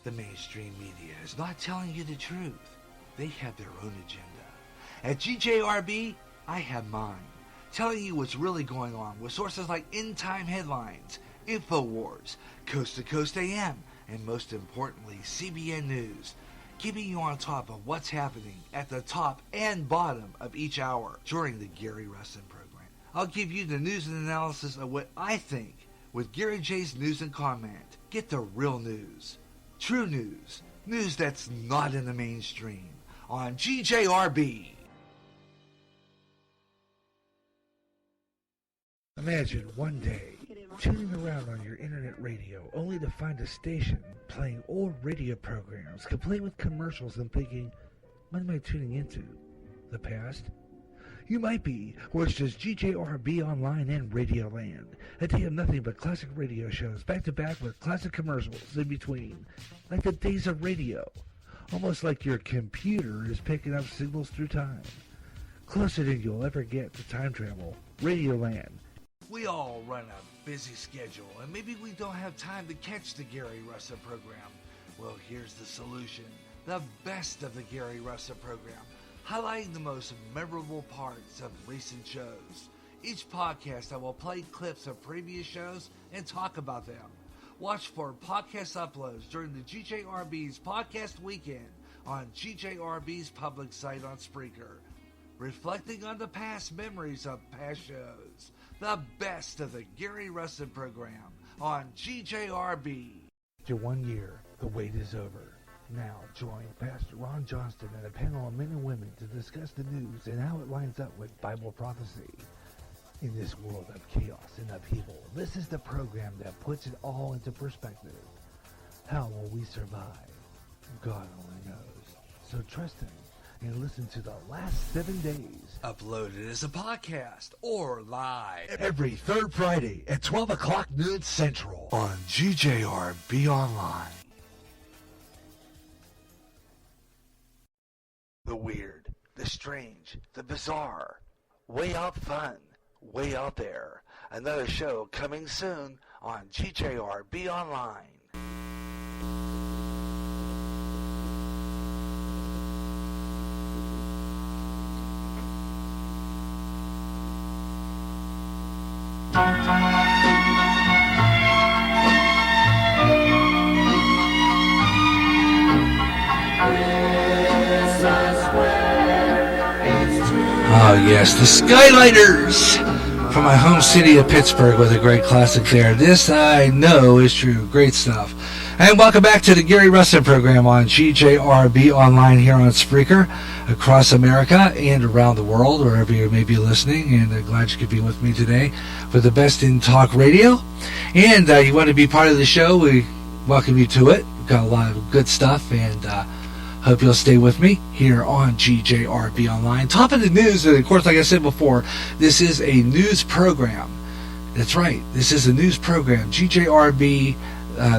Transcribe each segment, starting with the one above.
The mainstream media is not telling you the truth. They have their own agenda. At GJRB, I have mine, telling you what's really going on with sources like End Time Headlines, InfoWars, Coast to Coast AM, and most importantly, CBN News, keeping you on top of what's happening at the top and bottom of each hour during the Gary Russen program. I'll give you the news and analysis of what I think with Gary J's News and Comment. Get the real news. True news. News that's not in the mainstream. On GJRB. Imagine one day tuning around on your internet radio only to find a station playing old radio programs complete with commercials and thinking, what am I tuning into? The past? You might be, or it's just GJRB Online and Radio Land. A day of nothing but classic radio shows back to back with classic commercials in between. Like the days of radio. Almost like your computer is picking up signals through time. Closer than you'll ever get to time travel. Radio Land. We all run a busy schedule, and maybe we don't have time to catch the Gary Russen program. Well, here's the solution. The best of the Gary Russen program, highlighting the most memorable parts of recent shows. Each podcast I will play clips of previous shows and talk about them. Watch for podcast uploads during the GJRB's podcast weekend on GJRB's public site on Spreaker, reflecting on the past memories of past shows. The best of the Gary Russen program on GJRB. After 1 year, the wait is over. Now join Pastor Ron Johnston and a panel of men and women to discuss the news and how it lines up with Bible prophecy. In this world of chaos and upheaval, this is the program that puts it all into perspective. How will we survive? God only knows. So trust Him and listen to the last 7 days. Uploaded as a podcast or live Every third Friday at 12 o'clock noon Central on GJRB Online. The weird, the strange, the bizarre. Way out fun, way out there. Another show coming soon on GJRB Online. Oh yes, the Skylighters from my home city of Pittsburgh with a great classic there. This I know is true. Great stuff. And welcome back to the Gary Russen program on GJRB Online here on Spreaker, across America and around the world, wherever you may be listening. And I'm glad you could be with me today for the best in talk radio. And you want to be part of the show, we welcome you to it. We've got a lot of good stuff, and hope you'll stay with me here on GJRB Online. Top of the news, and of course, like I said before, this is a news program. That's right, this is a news program. GJRB,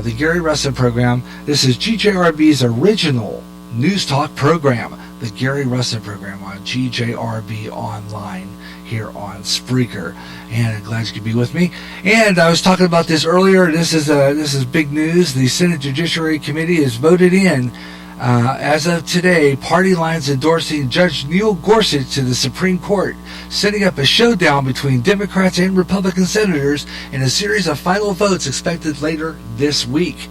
the Gary Russen program. This is GJRB's original news talk program, the Gary Russen program on GJRB Online here on Spreaker. And I'm glad you could be with me. And I was talking about this earlier. This is big news. The Senate Judiciary Committee has voted in, as of today, party lines endorsing Judge Neil Gorsuch to the Supreme Court, setting up a showdown between Democrats and Republican senators in a series of final votes expected later this week.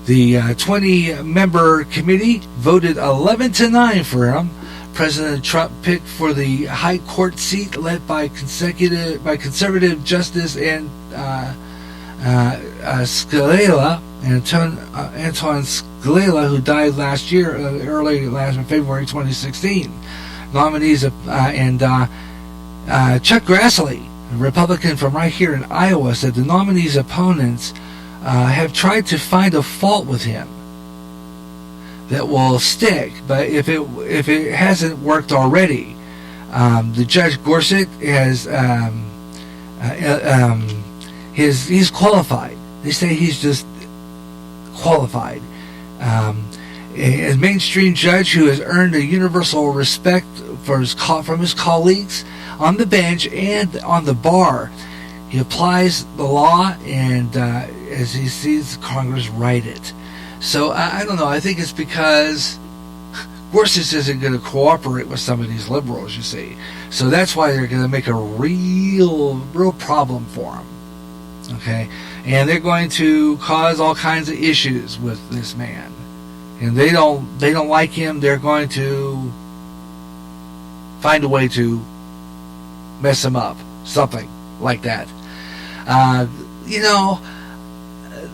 The 20-member committee voted 11-9 for him. President Trump picked for the high court seat led by conservative Justice and Scalia, Anton Scalia, who died last year, February 2016. Nominees and Chuck Grassley, a Republican from right here in Iowa, said the nominee's opponents have tried to find a fault with him that will stick, but if it hasn't worked already, the Judge Gorsuch has he's qualified. They say he's just qualified. A mainstream judge who has earned a universal respect from his colleagues on the bench and on the bar. He applies the law, and as he sees Congress write it. So I don't know. I think it's because Gorsuch isn't going to cooperate with some of these liberals, you see. So that's why they're going to make a real problem for him. Okay? And they're going to cause all kinds of issues with this man. And they don't like him. They're going to find a way to mess him up. Something like that.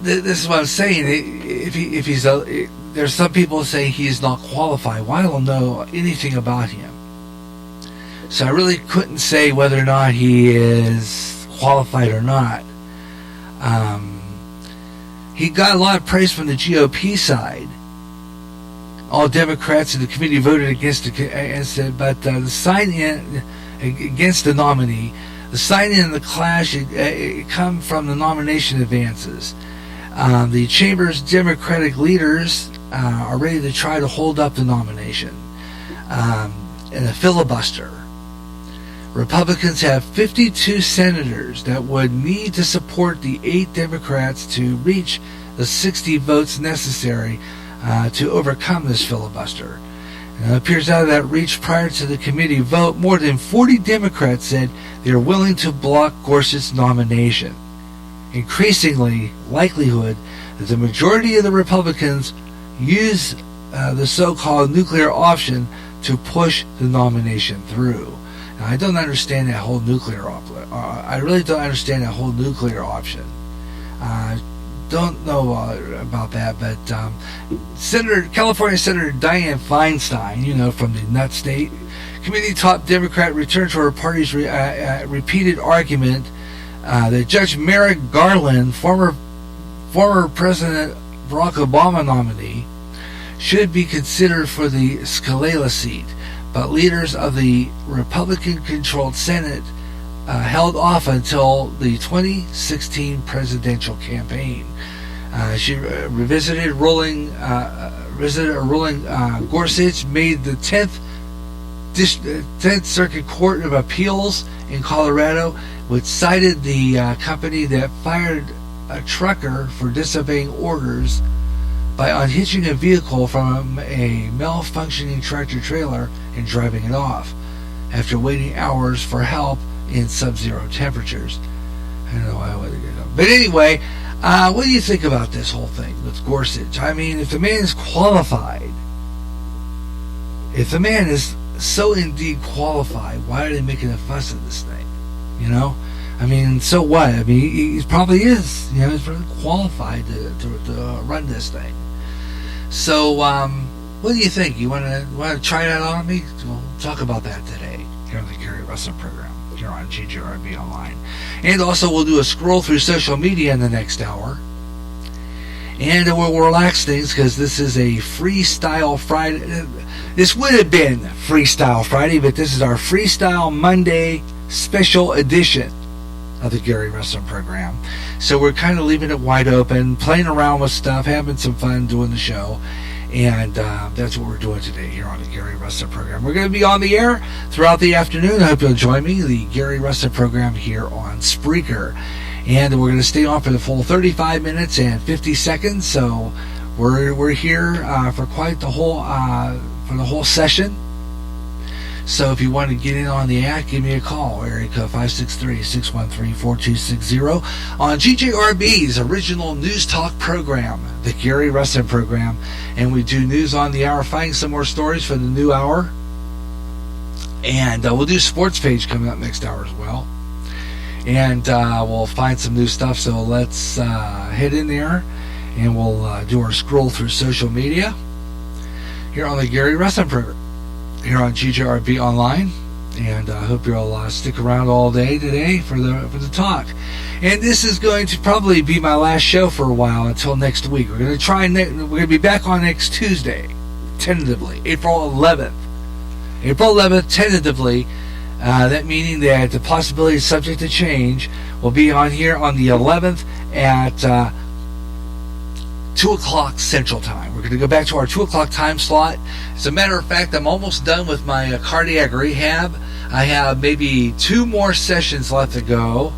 This is what I'm saying. If he's there's some people say he's not qualified. Well, I don't know anything about him, so I really couldn't say whether or not he is qualified or not. He got a lot of praise from the GOP side. All Democrats in the committee voted against it, but the sign-in against the nominee, the sign-in and the clash, it come from the nomination advances. The chamber's Democratic leaders are ready to try to hold up the nomination in a filibuster. Republicans have 52 senators that would need to support the 8 Democrats to reach the 60 votes necessary to overcome this filibuster. And it appears out of that reach prior to the committee vote, more than 40 Democrats said they are willing to block Gorsuch's nomination. Increasingly likelihood that the majority of the Republicans use the so-called nuclear option to push the nomination through. Now, I don't understand that whole nuclear option. I really don't understand that whole nuclear option. Don't know about that, but California Senator Dianne Feinstein, from the Nut State Committee top Democrat, returned to her party's repeated argument that Judge Merrick Garland, former President Barack Obama nominee, should be considered for the Scalia seat, but leaders of the Republican-controlled Senate held off until the 2016 presidential campaign. She revisited a ruling Gorsuch made the 10th Circuit Court of Appeals in Colorado, which cited the company that fired a trucker for disobeying orders by unhitching a vehicle from a malfunctioning tractor trailer and driving it off after waiting hours for help in sub-zero temperatures. I don't know why I would get up. But anyway, what do you think about this whole thing with Gorsuch? I mean, if the man is qualified, if the man is so indeed qualified, why are they making a fuss of this thing? I mean, so what? I mean, he probably is. He's probably qualified to run this thing. So, what do you think? You want to try that on me? We'll talk about that today here on the Gary Russen program here on GJRB Online, and also we'll do a scroll through social media in the next hour, and we'll relax things because this is a Freestyle Friday. This would have been Freestyle Friday, but this is our Freestyle Monday special edition of the Gary Russen program. So we're kind of leaving it wide open, playing around with stuff, having some fun doing the show, and that's what we're doing today here on the Gary Russen program. We're going to be on the air throughout the afternoon. I hope you'll join me, the Gary Russen program here on Spreaker, and we're going to stay on for the full 35 minutes and 50 seconds. So we're here for quite the whole session. So if you want to get in on the act, give me a call. Area code 563-613-4260 on GJRB's original news talk program, the Gary Russen program. And we do news on the hour, finding some more stories for the new hour. And we'll do sports page coming up next hour as well. And we'll find some new stuff. So let's head in there and we'll do our scroll through social media here on the Gary Russen program, here on GJRB Online, and I hope you'll stick around all day today for the talk. And this is going to probably be my last show for a while until next week. We're going to be back on next Tuesday, tentatively, April 11th. April 11th, tentatively. That meaning that the possibility is subject to change. Will be on here on the 11th at 2 o'clock Central Time. We're going to go back to our 2 o'clock time slot. As a matter of fact, I'm almost done with my cardiac rehab. I have maybe 2 more sessions left to go.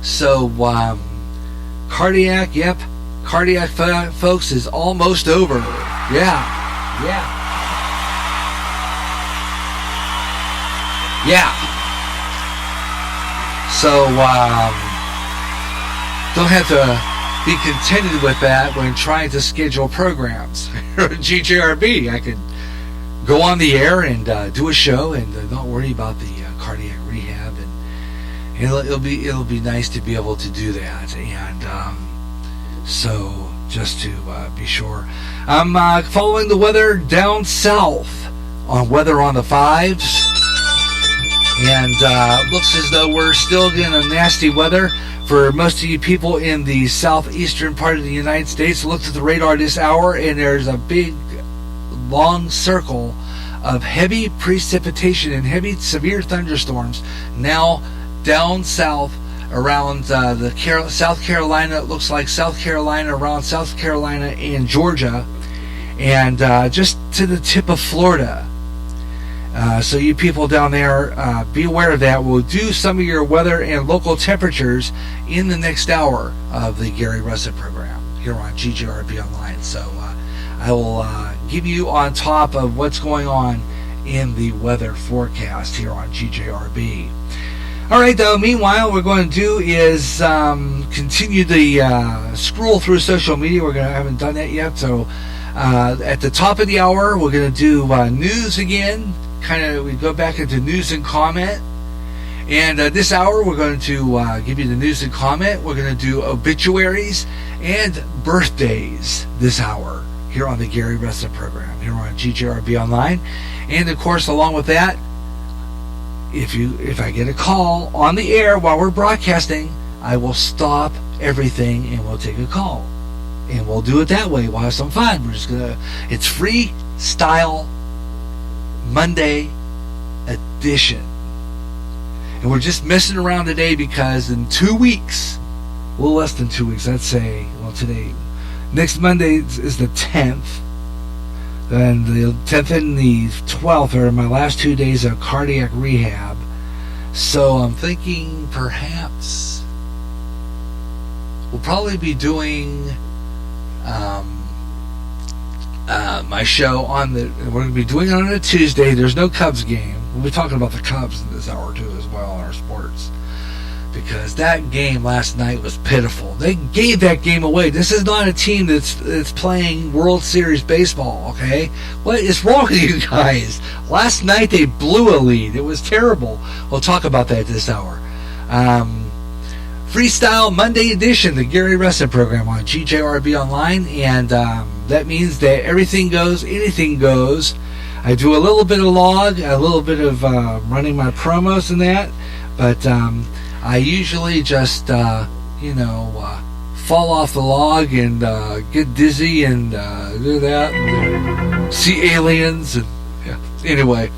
So, cardiac, yep, cardiac, folks, is almost over. Yeah. So, don't have to be contented with that when trying to schedule programs. Here at GJRB, I could go on the air and do a show and not worry about the cardiac rehab, and it'll be nice to be able to do that. And so, just to be sure, I'm following the weather down south on Weather on the Fives, and looks as though we're still getting a nasty weather for most of you people in the southeastern part of the United States. Looked at the radar this hour, and there's a big, long circle of heavy precipitation and heavy, severe thunderstorms now down south around South Carolina. It looks like South Carolina, around South Carolina and Georgia, and just to the tip of Florida. So you people down there, be aware of that. We'll do some of your weather and local temperatures in the next hour of the Gary Russen program here on GJRB Online. So I will give you on top of what's going on in the weather forecast here on GJRB. All right, though, meanwhile, what we're going to do is continue the scroll through social media. Haven't done that yet. So at the top of the hour, we're going to do news again. We go back into news and comment, and this hour we're going to give you the news and comment. We're going to do obituaries and birthdays this hour here on the Gary Russen program here on GJRB Online. And of course, along with that, if I get a call on the air while we're broadcasting, I will stop everything and we'll take a call, and we'll do it that way. We'll have some fun. It's freestyle Monday edition, and we're just messing around today because in 2 weeks, a little less than 2 weeks, I'd say, today, next Monday is the 10th, and the 10th and the 12th are my last 2 days of cardiac rehab. So I'm thinking perhaps we'll probably be doing my show we're going to be doing it on a Tuesday. There's no Cubs game. We'll be talking about the Cubs in this hour too as well in our sports, because that game last night was pitiful. They gave that game away. This is not a team that's playing World Series baseball, okay? What is wrong with you guys? Last night they blew a lead. It was terrible. We'll talk about that this hour. Freestyle Monday edition, the Gary Russen program on GJRB Online, and that means that everything goes, anything goes. I do a little bit of log, a little bit of running my promos and that, but I usually just, fall off the log and get dizzy and do that, and see aliens, and yeah. Anyway,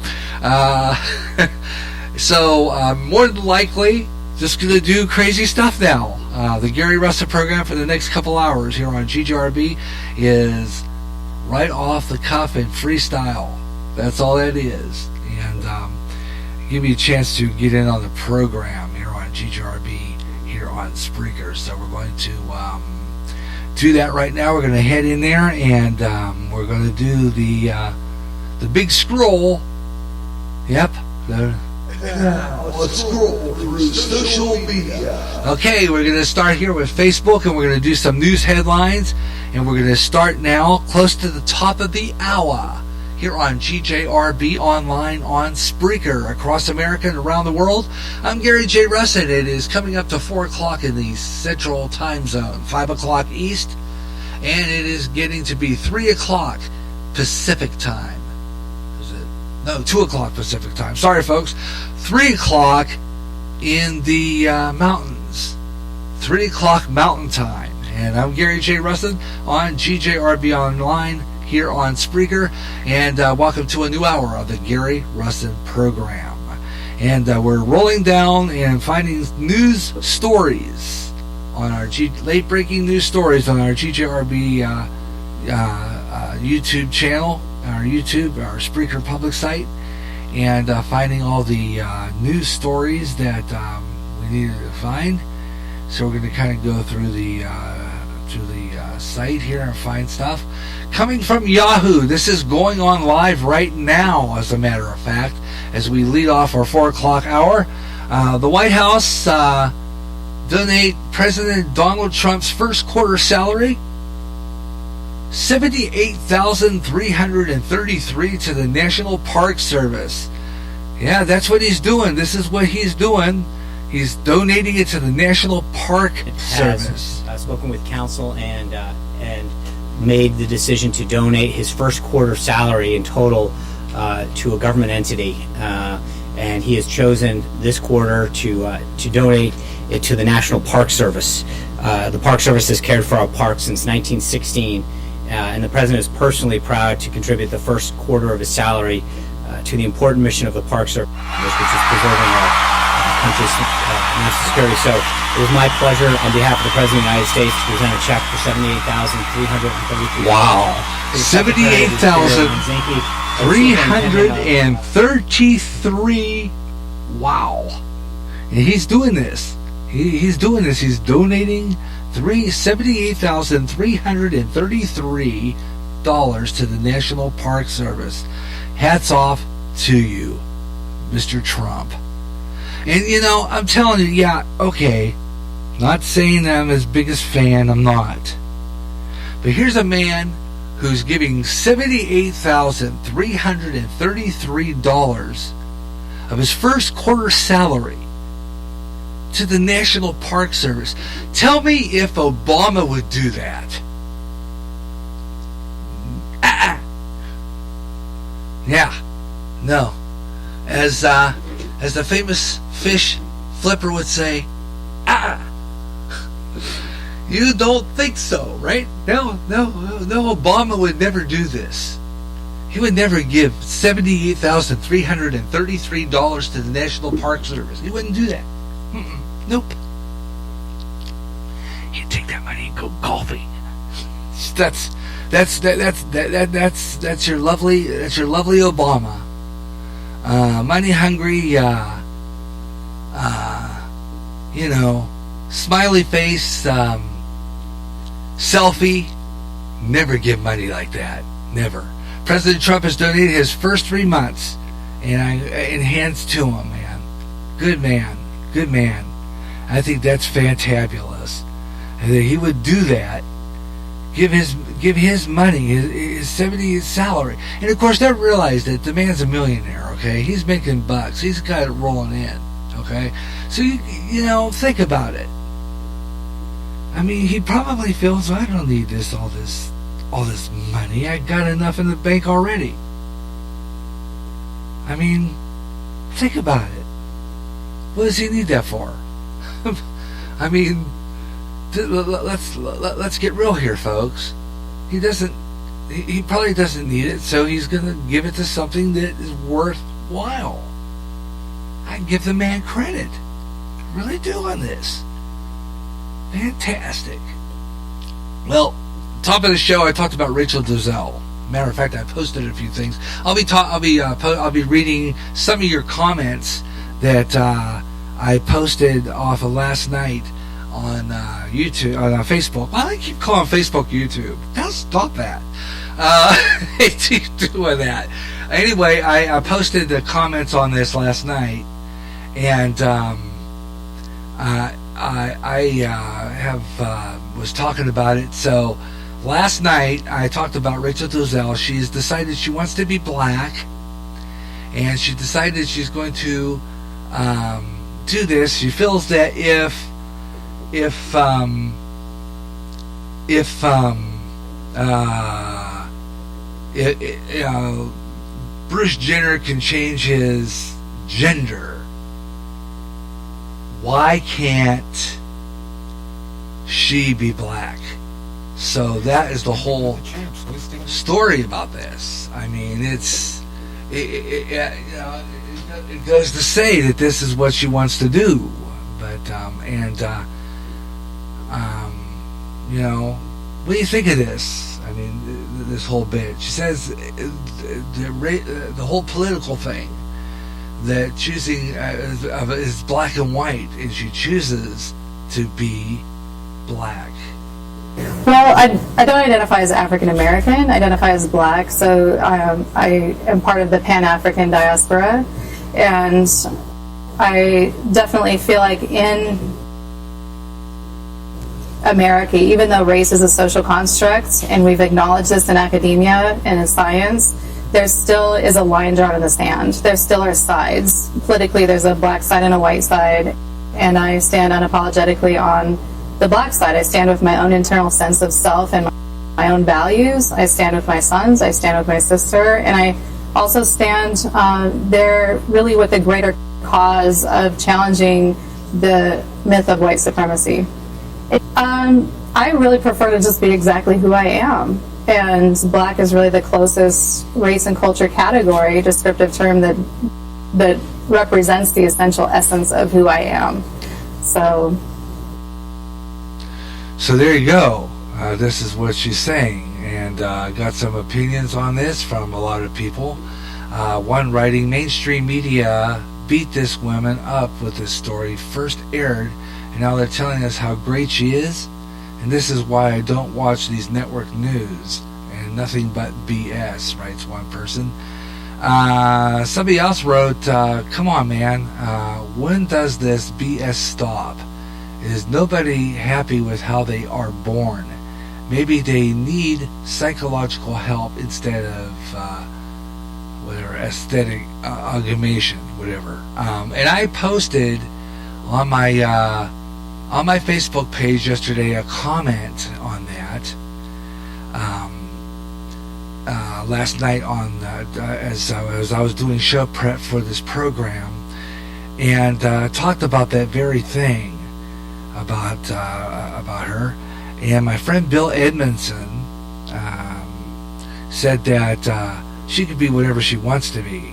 so more than likely, just going to do crazy stuff now. The Gary Russen program for the next couple hours here on GJRB is right off the cuff and freestyle. That's all that is. And give me a chance to get in on the program here on GJRB here on Spreaker. So we're going to do that right now. We're going to head in there, and we're going to do the big scroll. Yep. Let's scroll through social media. Okay, we're going to start here with Facebook, and we're going to do some news headlines, and we're going to start now close to the top of the hour here on GJRB Online on Spreaker across America and around the world. I'm Gary J. Russen. It is coming up to 4 o'clock in the Central Time Zone, 5 o'clock East, and it is getting to be 3 o'clock Pacific Time. 2 o'clock Pacific Time. Sorry, folks. 3 o'clock in the mountains. 3 o'clock Mountain Time. And I'm Gary J. Russen on GJRB Online here on Spreaker. And welcome to a new hour of the Gary Russen program. And we're rolling down and finding news stories on our late-breaking news stories on our GJRB YouTube channel. Our Spreaker public site, and finding all the news stories that we needed to find. So we're going to kind of go through the site here and find stuff. Coming from Yahoo, this is going on live right now, as a matter of fact, as we lead off our 4 o'clock hour. The White House donate President Donald Trump's first quarter salary, $78,333 to the National Park Service. Yeah, that's what he's doing. This is what he's doing. He's donating it to the National Park Service. I've spoken with counsel and made the decision to donate his first quarter salary in total to a government entity, and he has chosen this quarter to donate it to the National Park Service. The Park Service has cared for our parks since 1916, and the President is personally proud to contribute the first quarter of his salary to the important mission of the Park Service, which is preserving our country's national security. So it was my pleasure, on behalf of the President of the United States, to present a check for $78,333. Wow, $78,333. Wow, and he's doing this. He's doing this. He's donating $78,333 to the National Park Service. Hats off to you, Mr. Trump. And I'm telling you, yeah, okay, not saying I'm his biggest fan, I'm not. But here's a man who's giving $78,333 of his first quarter salary to the National Park Service. Tell me if Obama would do that. Yeah, no. As the famous fish flipper would say, you don't think so, right? No, Obama would never do this. He would never give $78,333 to the National Park Service. He wouldn't do that. Nope. He'd take that money and go golfing. That's your lovely Obama. Money hungry, smiley face, selfie. Never give money like that. Never. President Trump has donated his first 3 months, and hands to him, man. Good man. Good man. I think that's fantabulous. And that he would do that. Give his money, his 70 salary. And of course, don't realize that the man's a millionaire, okay? He's making bucks. He's got it rolling in, okay? So, think about it. I mean, he probably feels, I don't need all this money. I got enough in the bank already. I mean, think about it. What does he need that for? I mean, let's get real here, folks. He probably doesn't need it, so he's going to give it to something that is worthwhile. I give the man credit. I really do on this. Fantastic. Well, top of the show, I talked about Rachel Dolezal. Matter of fact, I posted a few things. I'll be reading some of your comments that I posted off of last night on YouTube, on Facebook. Why do I keep calling Facebook YouTube? Now stop that. They keep doing that. Anyway, I posted the comments on this last night, and I was talking about it. So last night I talked about Rachel Dolezal. She's decided she wants to be black, and she decided she's going to do this. She feels that if Bruce Jenner can change his gender, why can't she be black? So that is the whole story about this. I mean, it goes to say that this is what she wants to do, but what do you think of this? I mean, this whole bit. She says the whole political thing, that choosing is black and white, and she chooses to be black. Well, I don't identify as African American. I identify as Black. So I am part of the Pan-African diaspora, and I definitely feel like in America, even though race is a social construct, and we've acknowledged this in academia and in science, there still is a line drawn in the sand. There still are sides. Politically, there's a black side and a white side, and I stand unapologetically on the black side. I stand with my own internal sense of self and my own values. I stand with my sons. I stand with my sister, and I also stand there really with the greater cause of challenging the myth of white supremacy. I really prefer to just be exactly who I am, and Black is really the closest race and culture category, descriptive term that represents the essential essence of who I am. So there you go. This is what she's saying, and got some opinions on this from a lot of people. One writing, mainstream media beat this woman up with this story first aired, and now they're telling us how great she is, and this is why I don't watch these network news, and nothing but BS, writes one person. Somebody else wrote, come on man, when does this BS stop? Is nobody happy with how they are born? Maybe they need psychological help instead of whatever, aesthetic augmentation, whatever. And I posted on my Facebook page yesterday a comment on that. Last night on as I was doing show prep for this program, and talked about that very thing about her. And my friend Bill Edmondson said that she could be whatever she wants to be,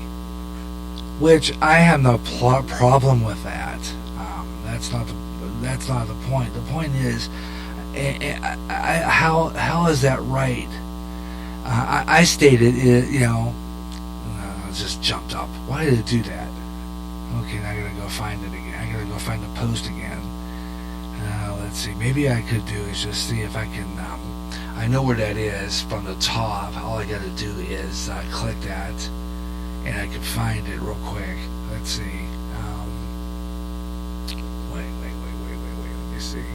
which I have no problem with that. That's not the point. The point is, how is that right? I stated it, I just jumped up. Why did it do that? Okay, now I gotta go find it again. I gotta go find the post again. Let's see. Maybe I could do is just see if I can. I know where that is from the top. All I gotta do is click that, and I can find it real quick. Let's see. Wait. Let me see.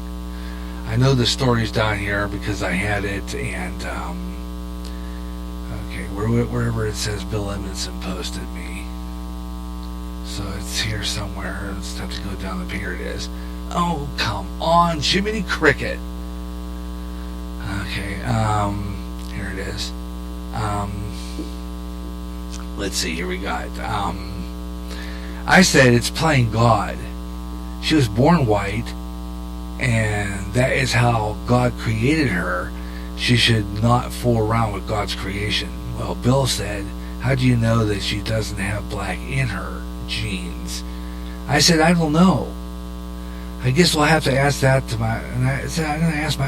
I know the story's down here because I had it, and okay, wherever it says Bill Edmondson posted me. So it's here somewhere. Let's have to go down. Here it is. Oh, come on, Jiminy Cricket. Okay, here it is. Let's see, here we got. I said it's playing God. She was born white, and that is how God created her. She should not fool around with God's creation. Well, Bill said, how do you know that she doesn't have black in her genes? I said, I don't know. I guess we'll have to ask that to and I said, I'm gonna ask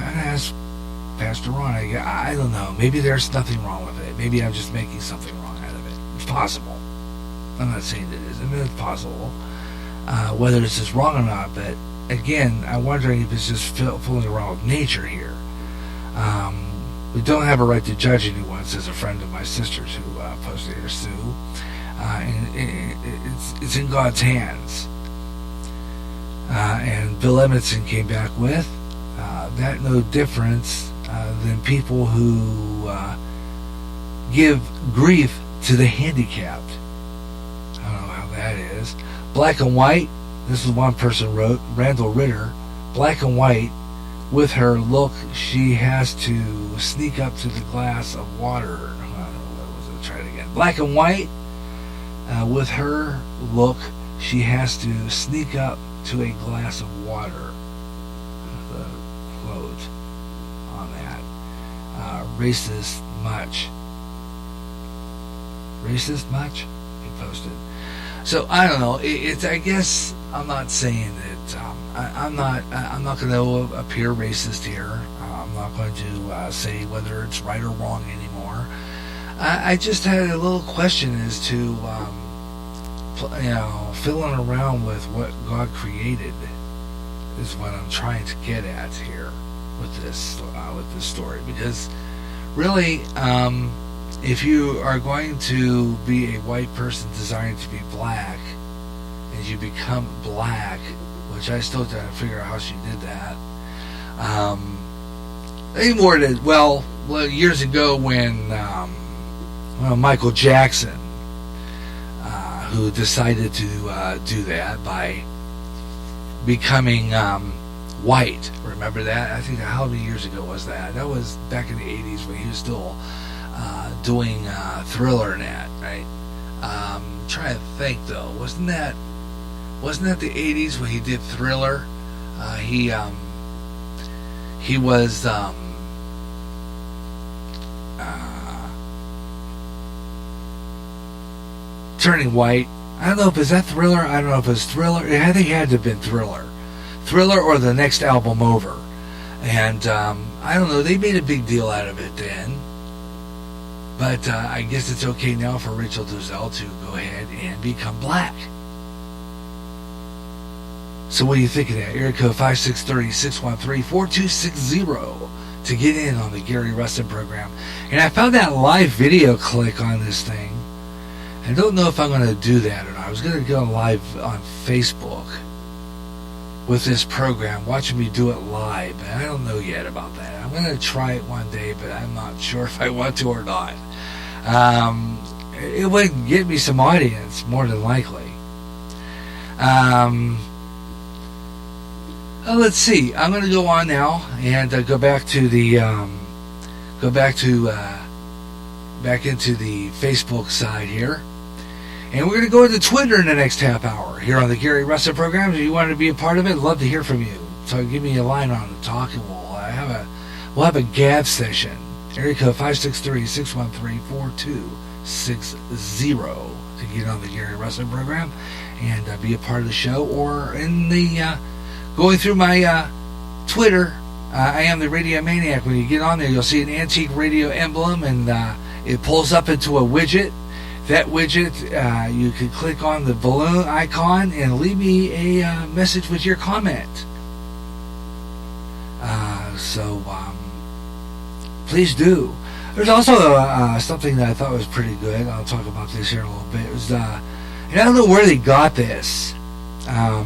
Pastor Ron. I don't know. Maybe there's nothing wrong with it. Maybe I'm just making something wrong out of it. It's possible. I'm not saying it is. I mean, it's possible. Whether it's just wrong or not, but again, I'm wondering if it's just fooling around with nature here. We don't have a right to judge anyone, says a friend of my sister's who posted here, Sue. And it's in God's hands. And Bill Edmondson came back with that no difference than people who give grief to the handicapped. I don't know how that is. Black and white, this is one person wrote, Randall Ritter, black and white, with her look, she has to sneak up to the glass of water. Try it again. Black and white, with her look, she has to sneak up to a glass of water. The quote on that. Racist much. Racist much? He posted. So I don't know. It's. I guess I'm not saying that. I'm not going to appear racist here. I'm not going to say whether it's right or wrong anymore. I just had a little question as to filling around with what God created is what I'm trying to get at here. with this story, because really, if you are going to be a white person desiring to be black, and you become black, which I still trying to figure out how she did that. Anymore than well, years ago when Michael Jackson, who decided to do that by becoming white. Remember that? I think how many years ago was that? That was back in the 80s when he was still doing Thriller and that, right? Trying to think though, wasn't that the 80s when he did Thriller? He was turning white. I don't know if it's that Thriller. I don't know if it's Thriller. I think it had to have been Thriller or the next album over. And I don't know. They made a big deal out of it then. But I guess it's okay now for Rachel Dolezal to go ahead and become black. So what do you think of that? Area code 563-613-4260 to get in on the Gary Russen program. And I found that live video click on this thing. I don't know if I'm going to do that or not. I was going to go live on Facebook with this program, watching me do it live, but I don't know yet about that. I'm going to try it one day, but I'm not sure if I want to or not. It would get me some audience, more than likely. Let's see. I'm going to go on now and go back to the back into the Facebook side here. And we're going to go into Twitter in the next half hour here on the Gary Russen program. If you want to be a part of it, I'd love to hear from you. So give me a line on the talk, and we'll have a gab session. Area code 563-613-4260 to get on the Gary Russen program and be a part of the show. Or in the going through my Twitter, I am the Radio Maniac. When you get on there, you'll see an antique radio emblem, and it pulls up into a widget. That widget, you can click on the balloon icon and leave me a message with your comment. So please do. There's also something that I thought was pretty good. I'll talk about this here in a little bit. It was, and I don't know where they got this. I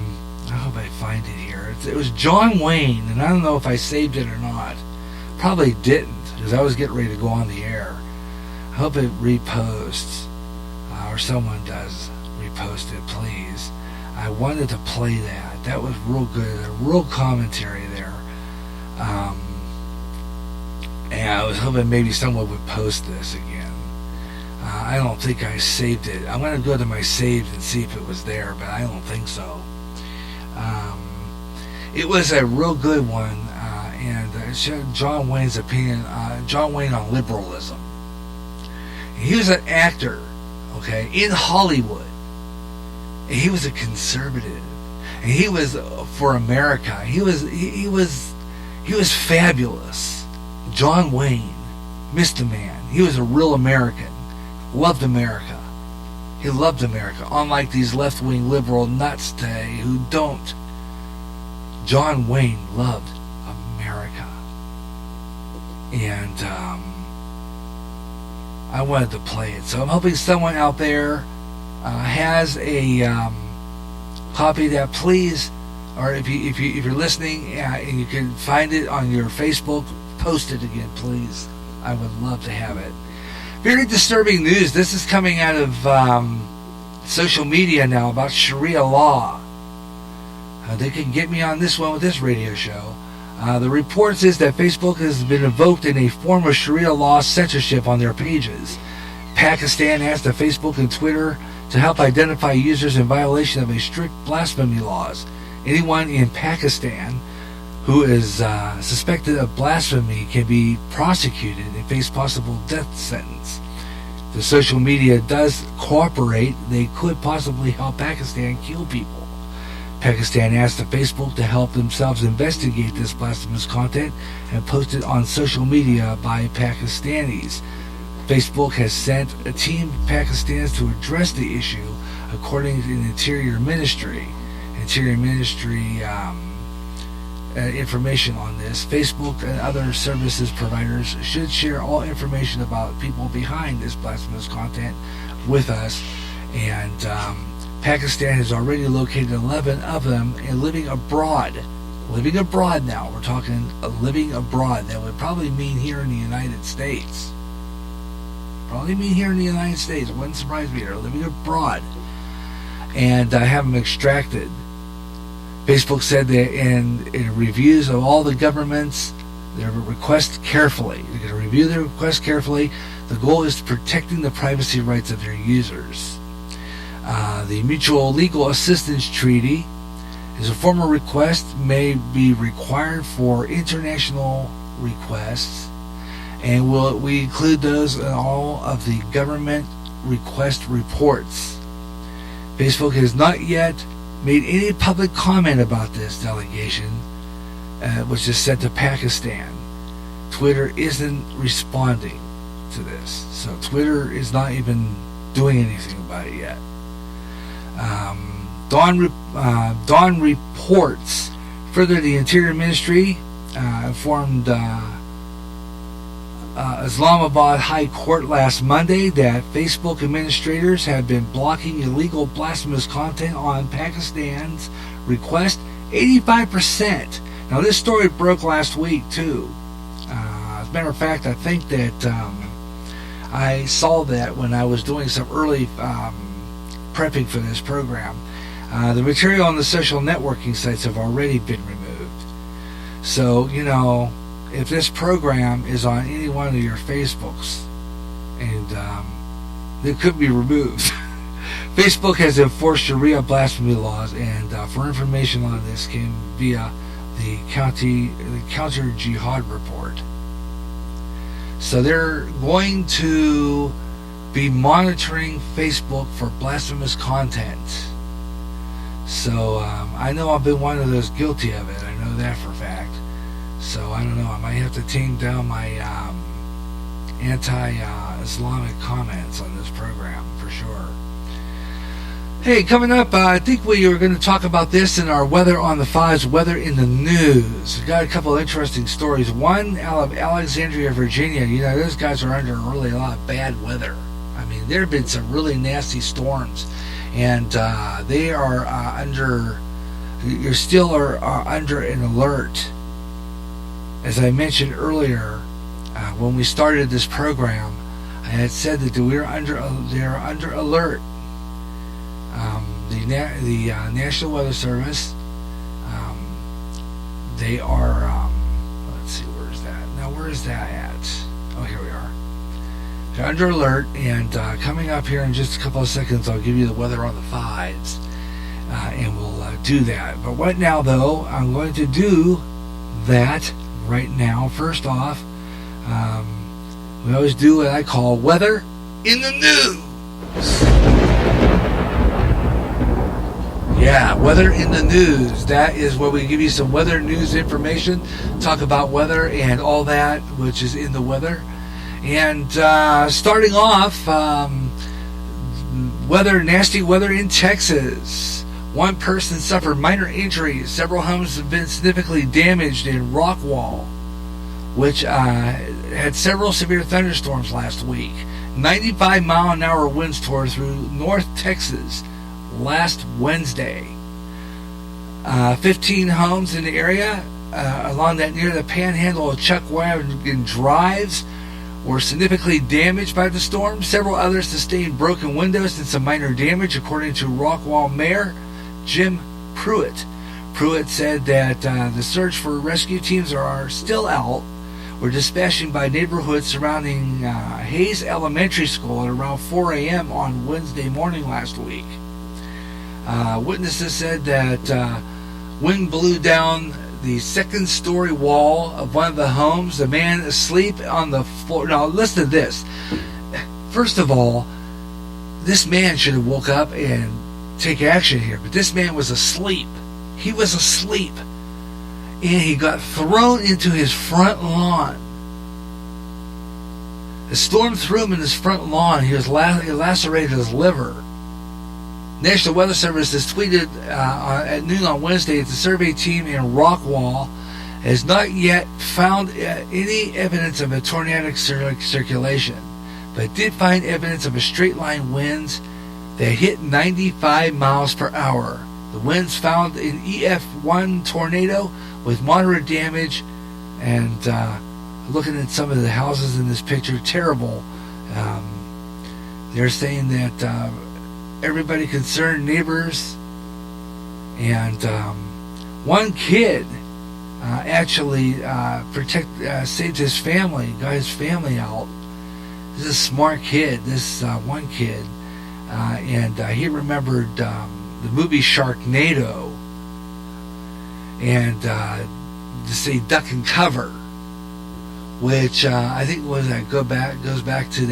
hope I find it here. It was John Wayne, and I don't know if I saved it or not. Probably didn't, because I was getting ready to go on the air. I hope it reposts. Or someone does repost it, please. I wanted to play that. That was real good. A real commentary there. And I was hoping maybe someone would post this again. I don't think I saved it. I'm going to go to my saved and see if it was there, but I don't think so. It was a real good one, and it showed John Wayne's opinion, John Wayne on liberalism. He was an actor. Okay, in Hollywood, and he was a conservative, and he was for America. He was fabulous. John Wayne, Mr. Man. He was a real American. Loved America. He loved America. Unlike these left-wing liberal nuts today who don't. John Wayne loved America, and I wanted to play it. So I'm hoping someone out there has a copy of that, please. Or if you're listening and you can find it on your Facebook, post it again, please. I would love to have it. Very disturbing news. This is coming out of social media now about Sharia law. They can get me on this one with this radio show. The report says that Facebook has been invoked in a form of Sharia law censorship on their pages. Pakistan asked Facebook and Twitter to help identify users in violation of a strict blasphemy laws. Anyone in Pakistan who is suspected of blasphemy can be prosecuted and face possible death sentence. The social media does cooperate. They could possibly help Pakistan kill people. Pakistan asked the Facebook to help themselves investigate this blasphemous content and post it on social media by Pakistanis. Facebook has sent a team of Pakistanis to address the issue, according to the Interior Ministry. Interior Ministry information on this. Facebook and other services providers should share all information about people behind this blasphemous content with us. And Pakistan has already located 11 of them and living abroad. Living abroad now. We're talking living abroad. That would probably mean here in the United States. Probably mean here in the United States. It wouldn't surprise me. They're living abroad. And have them extracted. Facebook said that in reviews of all the governments, their request carefully. They're going to review their request carefully. The goal is protecting the privacy rights of their users. The Mutual Legal Assistance Treaty is a formal request may be required for international requests, and we include those in all of the government request reports. Facebook has not yet made any public comment about this delegation, which is sent to Pakistan. Twitter isn't responding to this, so Twitter is not even doing anything about it yet. Dawn reports further. The Interior Ministry informed Islamabad High Court last Monday that Facebook administrators have been blocking illegal blasphemous content on Pakistan's request 85%. Now, this story broke last week too. As a matter of fact, I think that I saw that when I was doing some early prepping for this program. The material on the social networking sites have already been removed. So, you know, if this program is on any one of your Facebooks, and it could be removed. Facebook has enforced Sharia blasphemy laws, and for information on this came via the Counter Jihad report. So they're going to be monitoring Facebook for blasphemous content. So I know I've been one of those guilty of it. I know that for a fact. So I don't know. I might have to tame down my anti-Islamic comments on this program for sure. Hey, coming up, I think we are going to talk about this in our Weather on the Fives, Weather in the News. We've got a couple of interesting stories. One out of Alexandria, Virginia. You know, those guys are under really a lot of bad weather. I mean, there have been some really nasty storms, and they are under an alert. As I mentioned earlier, when we started this program, I had said that they're under alert. The National Weather Service, they are, let's see, where is that? Now, where is that at? Oh, here we are. They're under alert, and coming up here in just a couple of seconds, I'll give you the weather on the fives, and we'll do that. But right now, though, I'm going to do that right now. First off, we always do what I call Weather in the News. Yeah, Weather in the News. That is where we give you some weather news information, talk about weather and all that which is in the weather. And starting off, nasty weather in Texas. One person suffered minor injuries. Several homes have been significantly damaged in Rockwall, which had several severe thunderstorms last week. 95-mile-an-hour winds tore through North Texas last Wednesday. 15 homes in the area along that near the panhandle of Chuckwagon Drives were significantly damaged by the storm. Several others sustained broken windows and some minor damage, according to Rockwall Mayor Jim Pruitt. Pruitt said that the search for rescue teams are still out. Were dispatching by neighborhoods surrounding Hayes Elementary School at around 4 a.m. on Wednesday morning last week. Witnesses said that wind blew down the second-story wall of one of the homes. The man asleep on the floor. Now, listen to this. First of all, this man should have woke up and take action here, but this man was asleep. He was asleep, and he got thrown into his front lawn. The storm threw him in his front lawn. He lacerated his liver. National Weather Service has tweeted at noon on Wednesday that the survey team in Rockwall has not yet found any evidence of a tornadic circulation, but did find evidence of a straight line winds that hit 95 miles per hour. The winds found an EF1 tornado with moderate damage, and looking at some of the houses in this picture, terrible. They're saying that everybody concerned, neighbors, and one kid actually saved his family, got his family out. This is a smart kid, this one kid, and he remembered the movie Sharknado, and to say duck and cover, which I think goes back to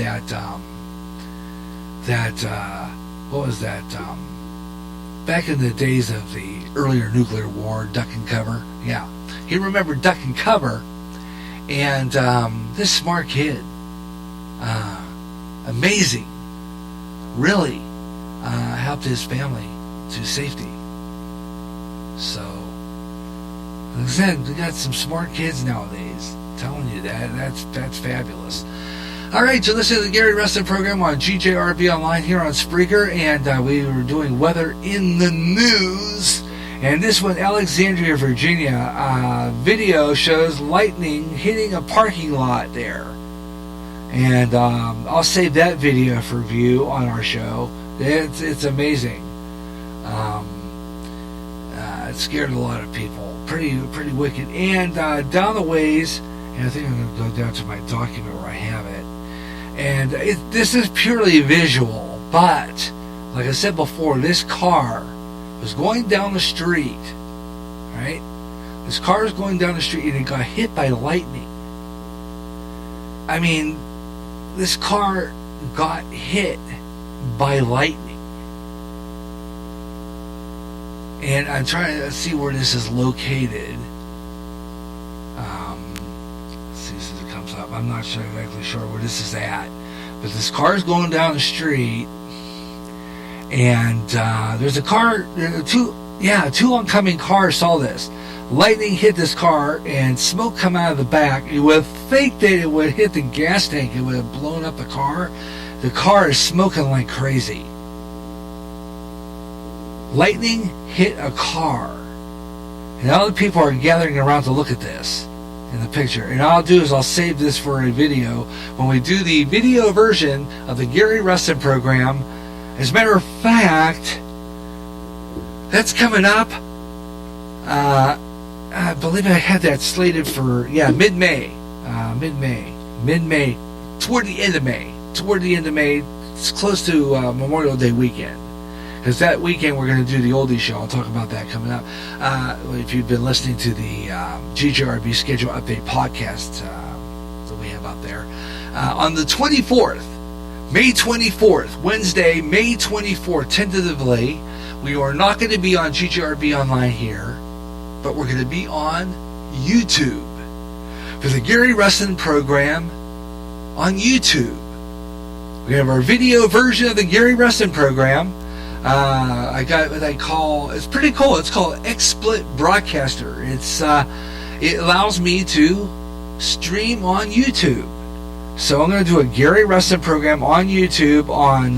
what was that? Back in the days of the earlier nuclear war, duck and cover. Yeah, he remembered duck and cover, and this smart kid, amazing, really helped his family to safety. So, like I said, we got some smart kids nowadays. I'm telling you that's fabulous. All right, so listen to the Gary Russen program on GJRB Online here on Spreaker, and we were doing weather in the news. And this one, Alexandria, Virginia, video shows lightning hitting a parking lot there. And I'll save that video for view on our show. It's amazing. It scared a lot of people. Pretty wicked. And down the ways, and I think I'm going to go down to my document where I have it. And this is purely visual, but like I said before, this car was going down the street, right? This car was going down the street and it got hit by lightning. I mean, this car got hit by lightning. And I'm trying to see where this is located. Let's see if it comes up. I'm not exactly sure where this is at. But this car is going down the street. And there's a car, two oncoming cars saw this. Lightning hit this car and smoke come out of the back. You would think that it would hit the gas tank. It would have blown up the car. The car is smoking like crazy. Lightning hit a car. And all the people are gathering around to look at this in the picture. And all I'll do is I'll save this for a video when we do the video version of the Gary Russen program. As a matter of fact, that's coming up. I believe I had that slated for, mid-May. Mid-May. Toward the end of May. It's close to Memorial Day weekend. Because that weekend we're going to do the oldie show. I'll talk about that coming up. If you've been listening to the GJRB Schedule Update podcast that we have out there. On the 24th, May 24th, Wednesday, May 24th, tentatively, we are not going to be on GJRB Online here, but we're going to be on YouTube for the Gary Russen program on YouTube. We have our video version of the Gary Russen program. I got what I call, it's pretty cool. It's called XSplit Broadcaster. It allows me to stream on YouTube. So I'm going to do a Gary Russen program on YouTube on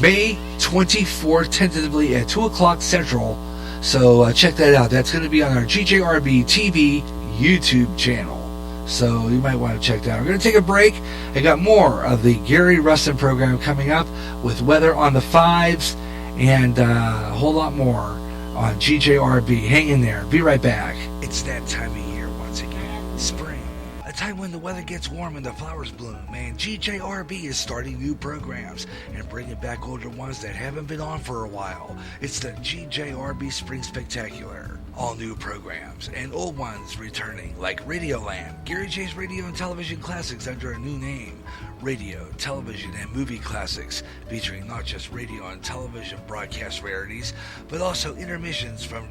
May 24th, tentatively at 2 o'clock Central. So check that out. That's going to be on our GJRB TV YouTube channel. So you might want to check that out. We're going to take a break. I got more of the Gary Russen program coming up with weather on the fives and a whole lot more on GJRB. Hang in there. Be right back. It's that time of year once again. Spring. A time when the weather gets warm and the flowers bloom, and GJRB is starting new programs and bringing back older ones that haven't been on for a while. It's the GJRB Spring Spectacular. All new programs and old ones returning, like Radioland, Gary J's Radio and Television Classics under a new name. Radio, television, and movie classics, featuring not just radio and television broadcast rarities, but also intermissions from...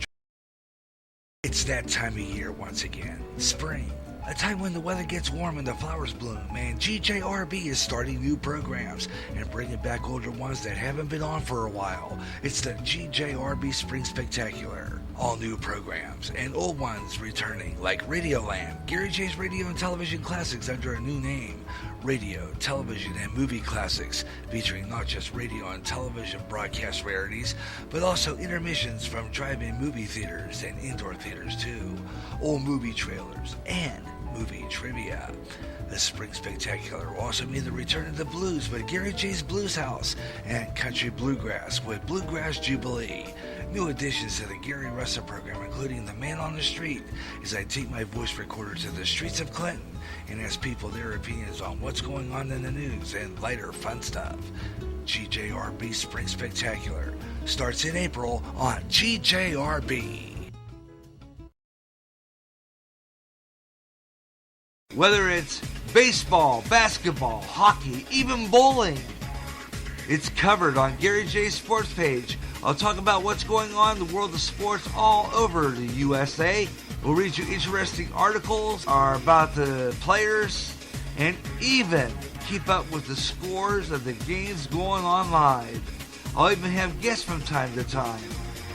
It's that time of year once again. Spring. a time when the weather gets warm and the flowers bloom, and GJRB is starting new programs and bringing back older ones that haven't been on for a while. It's the GJRB Spring Spectacular. All new programs and old ones returning, like Radioland, Gary J's radio and television classics under a new name. Radio, television, and movie classics, featuring not just radio and television broadcast rarities, but also intermissions from drive-in movie theaters and indoor theaters too. Old movie trailers and movie trivia. The Spring Spectacular will also mean the return of the blues with Gary J's Blues House and country bluegrass with Bluegrass Jubilee. New additions to the Gary Russen program, including The Man on the Street, as I take my voice recorder to the streets of Clinton and ask people their opinions on what's going on in the news and lighter fun stuff. GJRB Spring Spectacular starts in April on GJRB. Whether it's baseball, basketball, hockey, even bowling, it's covered on Gary J's Sports page. I'll talk about what's going on in the world of sports all over the USA. We'll read you interesting articles about the players and even keep up with the scores of the games going on live. I'll even have guests from time to time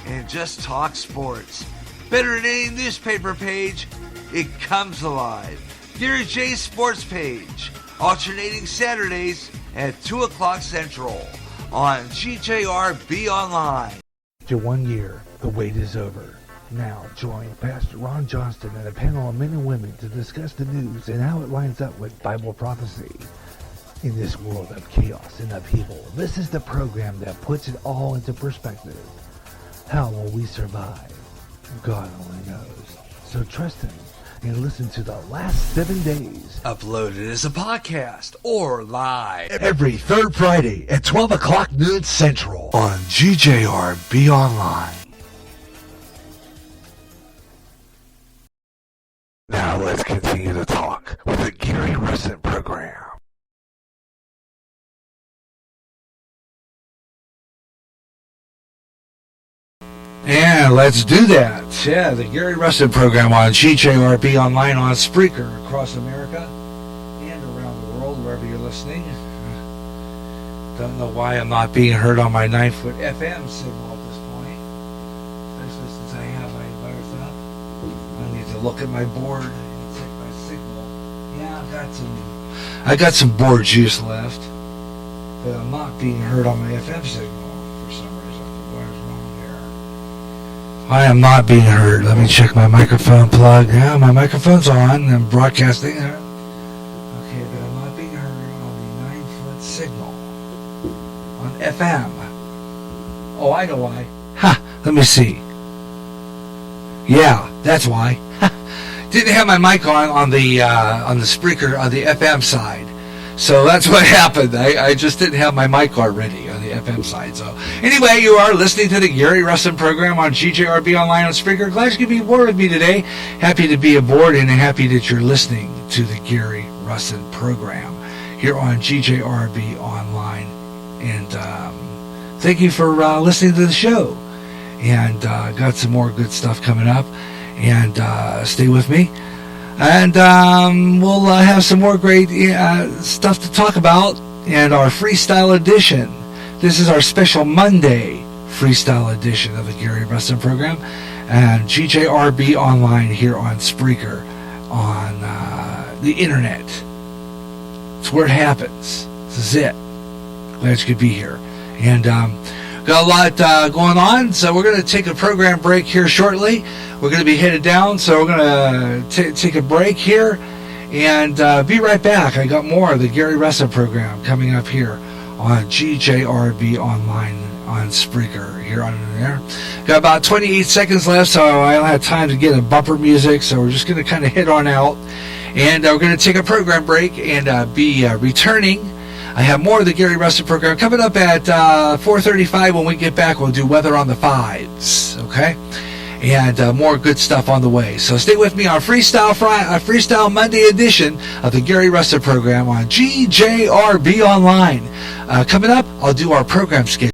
and just talk sports. Better than any newspaper page, it comes alive. Gary J's Sports page, alternating Saturdays at 2 o'clock Central on GJRB Online. After 1 year, the wait is over. Now join Pastor Ron Johnston and a panel of men and women to discuss the news and how it lines up with Bible prophecy. In this world of chaos and upheaval, this is the program that puts it all into perspective. How will we survive? God only knows. So trust Him and listen to the last 7 days. Uploaded as a podcast or live Every third Friday at 12 o'clock noon Central on GJRB Online. Now let's continue to talk with the Gary Russen program. And let's do that. Yeah, the Gary Russen program on GJRB Online on Spreaker across America and around the world, wherever you're listening. Don't know why I'm not being heard on my 9-foot FM signal at this point, especially since I have my wires up. I need to look at my board and check my signal. Yeah, I got some board juice left, but I'm not being heard on my FM signal for some reason. What is wrong here? I am not being heard. Let me check my microphone plug. Yeah, my microphone's on. I'm broadcasting. Okay, but I'm not being heard on the 9-foot signal on FM. Oh, I know why. Ha! Let me see. Yeah, that's why. Didn't have my mic on the Spreaker on the FM side. So that's what happened. I just didn't have my mic already on the FM side. So anyway, you are listening to the Gary Russen program on GJRB Online on Spreaker. Glad you could be aboard with me today. Happy to be aboard and happy that you're listening to the Gary Russen program here on GJRB Online. And thank you for listening to the show. And got some more good stuff coming up. And stay with me. And we'll have some more great stuff to talk about in our freestyle edition. This is our special Monday freestyle edition of the Gary Russen program and GJRB Online here on Spreaker on the internet. It's where it happens. This is it. Glad you could be here. And got a lot going on, so we're going to take a program break here shortly. We're going to be headed down, so we're going to take a break here and be right back. I got more of the Gary Russen program coming up here on GJRB Online on Spreaker here on there. Got about 28 seconds left, so I don't have time to get a bumper music, so we're just going to kind of head on out. And we're going to take a program break and be returning. I have more of the Gary Russen program coming up at 4:35. When we get back, we'll do Weather on the Fives, okay? And more good stuff on the way. So stay with me on Freestyle Monday edition of the Gary Russen program on GJRB Online. Coming up, I'll do our program schedule.